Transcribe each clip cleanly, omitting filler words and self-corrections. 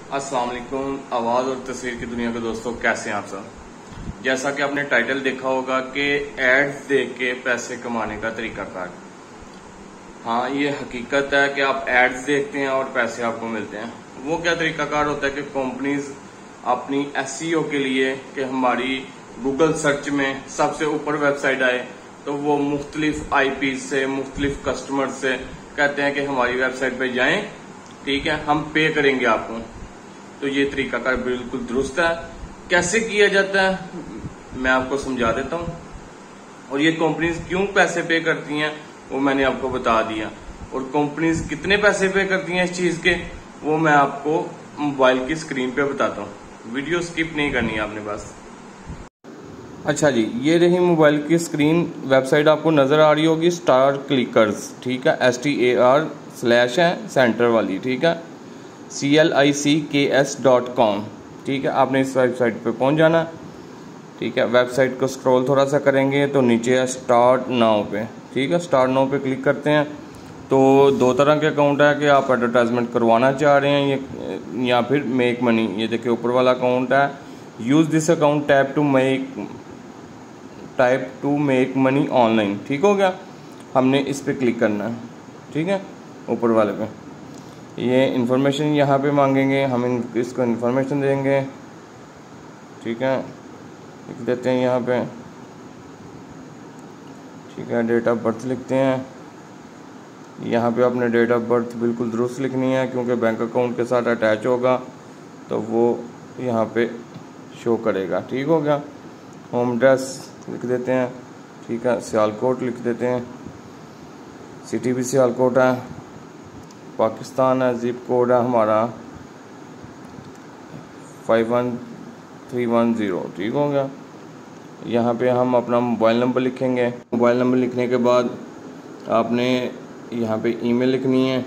अस्सलाम वालेकुम। आवाज़ और तस्वीर की दुनिया के दोस्तों, कैसे हैं आप सब। जैसा कि आपने टाइटल देखा होगा कि एड्स देख के पैसे कमाने का तरीकाकार। हाँ, ये हकीकत है कि आप एड्स देखते हैं और पैसे आपको मिलते हैं। वो क्या तरीकाकार होता है कि कंपनीज अपनी एसईओ के लिए कि हमारी गूगल सर्च में सबसे ऊपर वेबसाइट आए, तो वो मुख्तलिफ आईपी से मुख्तलिफ कस्टमर से कहते हैं कि हमारी वेबसाइट पे जाएं, ठीक है, हम पे करेंगे आपको। तो ये तरीकाकार बिल्कुल दुरुस्त है। कैसे किया जाता है मैं आपको समझा देता हूँ, और ये कंपनीज क्यों पैसे पे करती हैं वो मैंने आपको बता दिया, और कंपनीज कितने पैसे पे करती हैं इस चीज के वो मैं आपको मोबाइल की स्क्रीन पे बताता हूँ। वीडियो स्किप नहीं करनी है आपने बस। अच्छा जी, ये रही मोबाइल की स्क्रीन। वेबसाइट आपको नजर आ रही होगी स्टार क्लिकर्स, ठीक है, STAR/ है सेंटर वाली, ठीक है, CLICKS.com, ठीक है। आपने इस वेबसाइट पे पहुंच जाना, ठीक है। वेबसाइट को स्क्रॉल थोड़ा सा करेंगे तो नीचे है स्टार्ट नाउ पे, ठीक है। स्टार्ट नाउ पे क्लिक करते हैं तो दो तरह के अकाउंट है कि आप एडवर्टाइजमेंट करवाना चाह रहे हैं ये या फिर मेक मनी। ये देखिए ऊपर वाला अकाउंट है, use this account type two make money online, ठीक हो गया। हमने इस पे क्लिक करना है, ठीक है, ऊपर वाले पे। ये इन्फॉर्मेशन यहाँ पे मांगेंगे, हम इसको इन्फॉर्मेशन देंगे, ठीक है, लिख देते हैं यहाँ पे, ठीक है। डेट ऑफ बर्थ लिखते हैं। यहाँ पे अपने डेट ऑफ बर्थ बिल्कुल दुरुस्त लिखनी है क्योंकि बैंक अकाउंट के साथ अटैच होगा तो वो यहाँ पे शो करेगा, ठीक हो गया। होम एड्रेस लिख देते हैं, ठीक है। सियालकोट लिख देते हैं, सिटी भी सियालकोट है, पाकिस्तान है, जिप कोड है हमारा 51310, ठीक हो गया। यहाँ पे हम अपना मोबाइल नंबर लिखेंगे। मोबाइल नंबर लिखने के बाद आपने यहाँ पे ईमेल लिखनी है,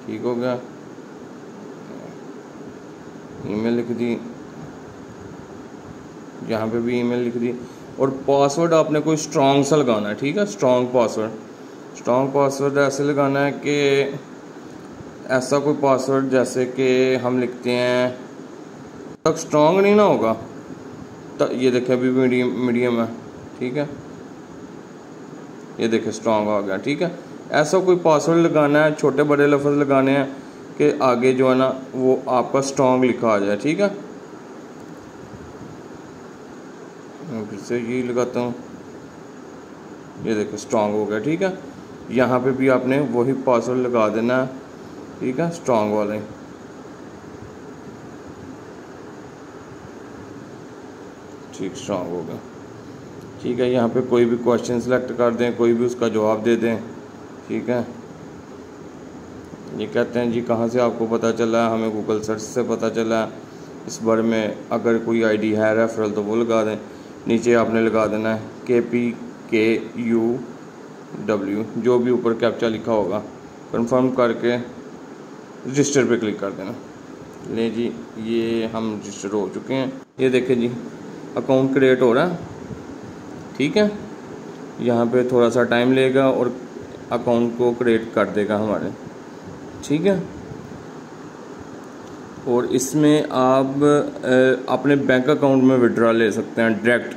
ठीक हो गया। ईमेल लिख दी, यहाँ पे भी ईमेल लिख दी, और पासवर्ड आपने कोई स्ट्रॉन्ग सा लगाना है, ठीक है। स्ट्रॉन्ग पासवर्ड ऐसे लगाना है कि ऐसा कोई पासवर्ड जैसे कि हम लिखते हैं तक स्ट्रॉन्ग नहीं ना होगा, तो ये देखिए अभी मीडियम है, ठीक है। ये देखिए स्ट्रॉन्ग हो गया, ठीक है। ऐसा कोई पासवर्ड लगाना है, छोटे बड़े लफ्ज़ लगाने हैं कि आगे जो है ना वो आपका स्ट्रॉन्ग लिखा आ जाए, ठीक है। मैं फिर से यही लगाता हूँ, ये देखिए स्ट्रॉन्ग हो गया, ठीक है। यहाँ पे भी आपने वही पासवर्ड लगा देना है, ठीक है, स्ट्रॉन्ग वाले, ठीक, स्ट्रॉन्ग हो गया, ठीक है। यहाँ पे कोई भी क्वेश्चन सेलेक्ट कर दें, कोई भी उसका जवाब दे दें, ठीक है। ये कहते हैं जी कहाँ से आपको पता चला, हमें गूगल सर्च से पता चला। इस बारे में अगर कोई आईडी है रेफरल तो वो लगा दें। नीचे आपने लगा देना है KPKUW, जो भी ऊपर कैप्चा लिखा होगा, कंफर्म करके रजिस्टर पे क्लिक कर देना। ले जी, ये हम रजिस्टर हो चुके हैं। ये देखें जी अकाउंट क्रिएट हो रहा है, ठीक है। यहाँ पे थोड़ा सा टाइम लेगा और अकाउंट को क्रिएट कर देगा हमारे, ठीक है। और इसमें आप अपने बैंक अकाउंट में विड्रॉ ले सकते हैं डायरेक्ट,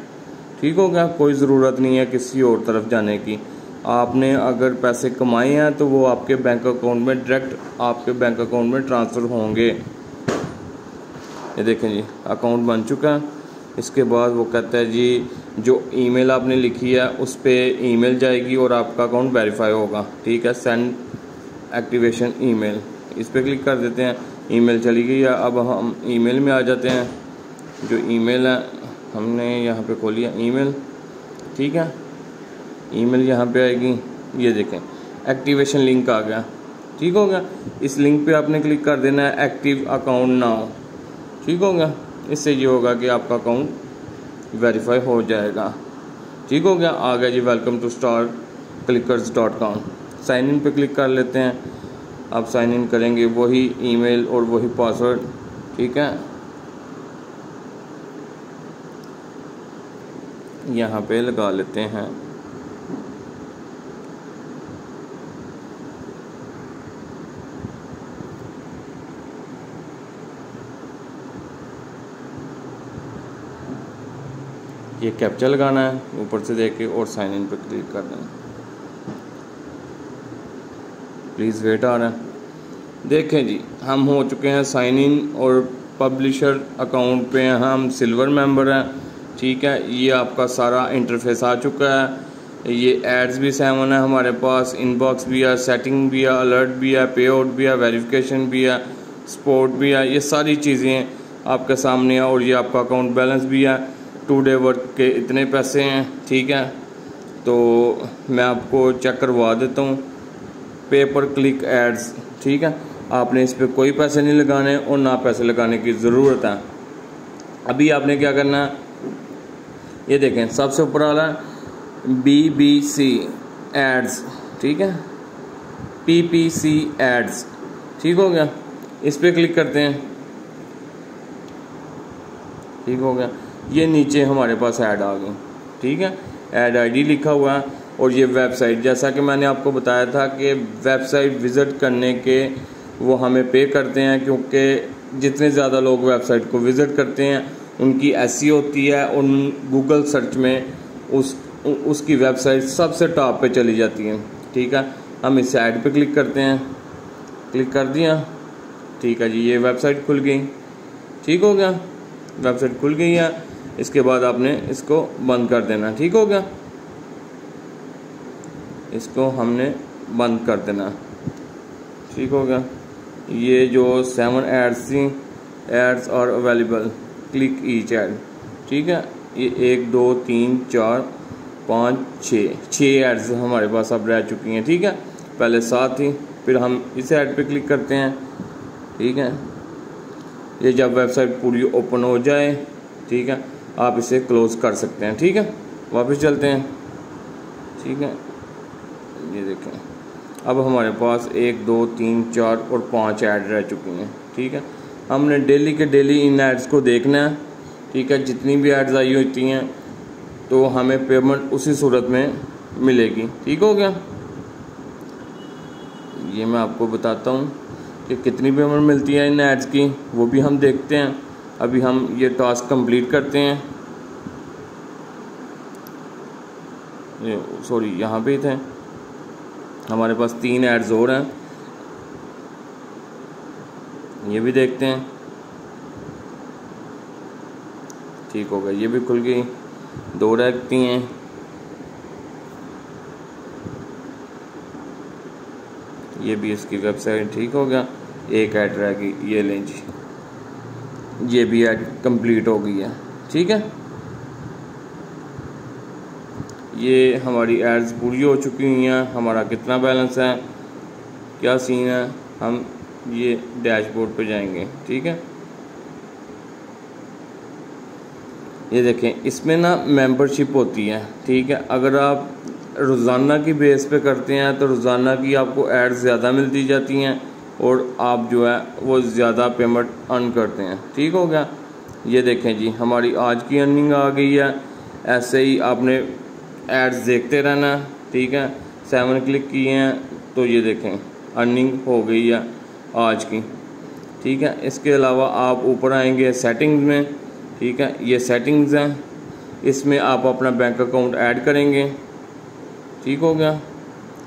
ठीक हो गया। कोई ज़रूरत नहीं है किसी और तरफ जाने की। आपने अगर पैसे कमाए हैं तो वो आपके बैंक अकाउंट में डायरेक्ट आपके बैंक अकाउंट में ट्रांसफ़र होंगे। ये देखें जी अकाउंट बन चुका है। इसके बाद वो कहता है जी जो ईमेल आपने लिखी है उस पर ईमेल जाएगी और आपका अकाउंट वेरीफाई होगा, ठीक है। सेंड एक्टिवेशन ईमेल, इस पर क्लिक कर देते हैं। ईमेल चली गई है। अब हम ईमेल में आ जाते हैं। जो ईमेल है हमने यहाँ पे खोल लिया ईमेल, ठीक है। ईमेल यहाँ पे आएगी, ये देखें एक्टिवेशन लिंक आ गया, ठीक हो गया। इस लिंक पे आपने क्लिक कर देना है एक्टिव अकाउंट नाउ, ठीक हो गया। इससे ये होगा कि आपका अकाउंट वेरीफाई हो जाएगा, ठीक हो गया। आ गया जी welcome to starclickers.com। Sign in पे क्लिक कर लेते हैं। आप साइन इन करेंगे वही ईमेल और वही पासवर्ड, ठीक है। यहाँ पे लगा लेते हैं, ये कैप्चा लगाना है ऊपर से देख के और साइन इन पर क्लिक कर देना। प्लीज़ वेट आ रहा है। देखें जी, हम हो चुके हैं साइन इन और पब्लिशर अकाउंट पे हम सिल्वर मेंबर हैं। ठीक है, ये आपका सारा इंटरफेस आ चुका है। ये एड्स भी 7 है हमारे पास, इनबॉक्स भी है, सेटिंग भी है, अलर्ट भी है, पे आउट भी है, वेरिफिकेशन भी है, सपोर्ट भी है। ये सारी चीज़ें आपके सामने है और ये आपका अकाउंट बैलेंस भी है। 2 डे वर्क के इतने पैसे हैं। ठीक है, तो मैं आपको चेक करवा देता हूँ। पे पर क्लिक एड्स, ठीक है, आपने इस पर कोई पैसे नहीं लगाने और ना पैसे लगाने की ज़रूरत है। अभी आपने क्या करना है, ये देखें सबसे ऊपर वाला BBC एड्स, ठीक है, PPC एड्स, ठीक हो गया। इस पर क्लिक करते हैं, ठीक हो गया। ये नीचे हमारे पास ऐड आ गई, ठीक है, ऐड ID लिखा हुआ है। और ये वेबसाइट, जैसा कि मैंने आपको बताया था कि वेबसाइट विज़िट करने के वो हमें पे करते हैं, क्योंकि जितने ज़्यादा लोग वेबसाइट को विज़िट करते हैं उनकी SEO होती है और गूगल सर्च में उसकी वेबसाइट सबसे टॉप पे चली जाती है। ठीक है, हम इस ऐड पे क्लिक करते हैं, क्लिक कर दिया, ठीक है जी, ये वेबसाइट खुल गई। ठीक हो गया, वेबसाइट खुल गई है। इसके बाद आपने इसको बंद कर देना। ठीक हो गया, इसको हमने बंद कर देना। ठीक हो गया। ये जो 7 एड्स थी, एड्स और अवेलेबल, क्लिक ईच ऐड, ठीक है, ये 1 2 3 4 5 6 एड्स हमारे पास अब रह चुकी हैं। ठीक है, पहले 7 थी, फिर हम इस ऐड पे क्लिक करते हैं। ठीक है, ये जब वेबसाइट पूरी ओपन हो जाए, ठीक है, आप इसे क्लोज कर सकते हैं। ठीक है, वापस चलते हैं। ठीक है, ये देखें अब हमारे पास 1 2 3 4 और 5 ऐड रह चुकी हैं। ठीक है, हमने डेली के डेली इन एड्स को देखना है। ठीक है, जितनी भी एड्स आई होती हैं तो हमें पेमेंट उसी सूरत में मिलेगी। ठीक हो गया, ये मैं आपको बताता हूँ कि कितनी पेमेंट मिलती है इन एड्स की, वो भी हम देखते हैं। अभी हम ये टास्क कंप्लीट करते हैं। सॉरी, यहाँ पे थे हमारे पास 3 एड्स और हैं, ये भी देखते हैं। ठीक हो गया, ये भी खुल गई, 2 रहती हैं। ये भी इसकी वेबसाइट, ठीक हो गया, 1 ऐड रह गई, ये लें जी, ये भी ऐड कंप्लीट हो गई है। ठीक है, ये हमारी एड्स पूरी हो चुकी हुई हैं। हमारा कितना बैलेंस है, क्या सीन है, हम ये डैशबोर्ड पे जाएंगे। ठीक है, ये देखें, इसमें ना मेंबरशिप होती है। ठीक है, अगर आप रोज़ाना की बेस पे करते हैं तो रोज़ाना की आपको एड्स ज़्यादा मिलती जाती हैं और आप जो है वो ज़्यादा पेमेंट अर्न करते हैं। ठीक हो गया, ये देखें जी, हमारी आज की अर्निंग आ गई है। ऐसे ही आपने एड्स देखते रहना। ठीक है, 7 क्लिक किए हैं तो ये देखें अर्निंग हो गई है आज की। ठीक है, इसके अलावा आप ऊपर आएंगे सेटिंग्स में। ठीक है, ये सेटिंग्स हैं, इसमें आप अपना बैंक अकाउंट ऐड करेंगे। ठीक हो गया,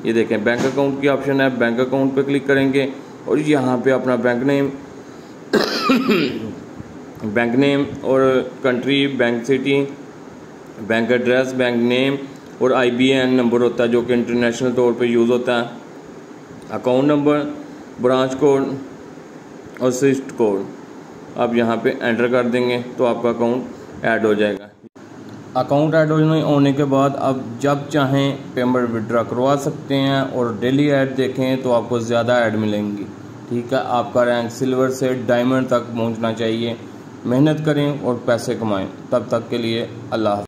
ये देखें बैंक अकाउंट की ऑप्शन है, बैंक अकाउंट पे क्लिक करेंगे और यहाँ पे अपना बैंक नेम बैंक नेम और country, bank city, bank address, bank name और IBAN नंबर होता है जो कि इंटरनेशनल तौर पे यूज़ होता है, अकाउंट नंबर, ब्रांच कोड और स्विफ्ट कोड आप यहाँ पे एंटर कर देंगे तो आपका अकाउंट ऐड हो जाएगा। अकाउंट ऐड होने के बाद आप जब चाहें पेमेंट विड्रॉ करवा सकते हैं और डेली ऐड देखें तो आपको ज़्यादा ऐड मिलेंगी। ठीक है, आपका रैंक सिल्वर से डायमंड तक पहुँचना चाहिए। मेहनत करें और पैसे कमाएं। तब तक के लिए अल्लाह।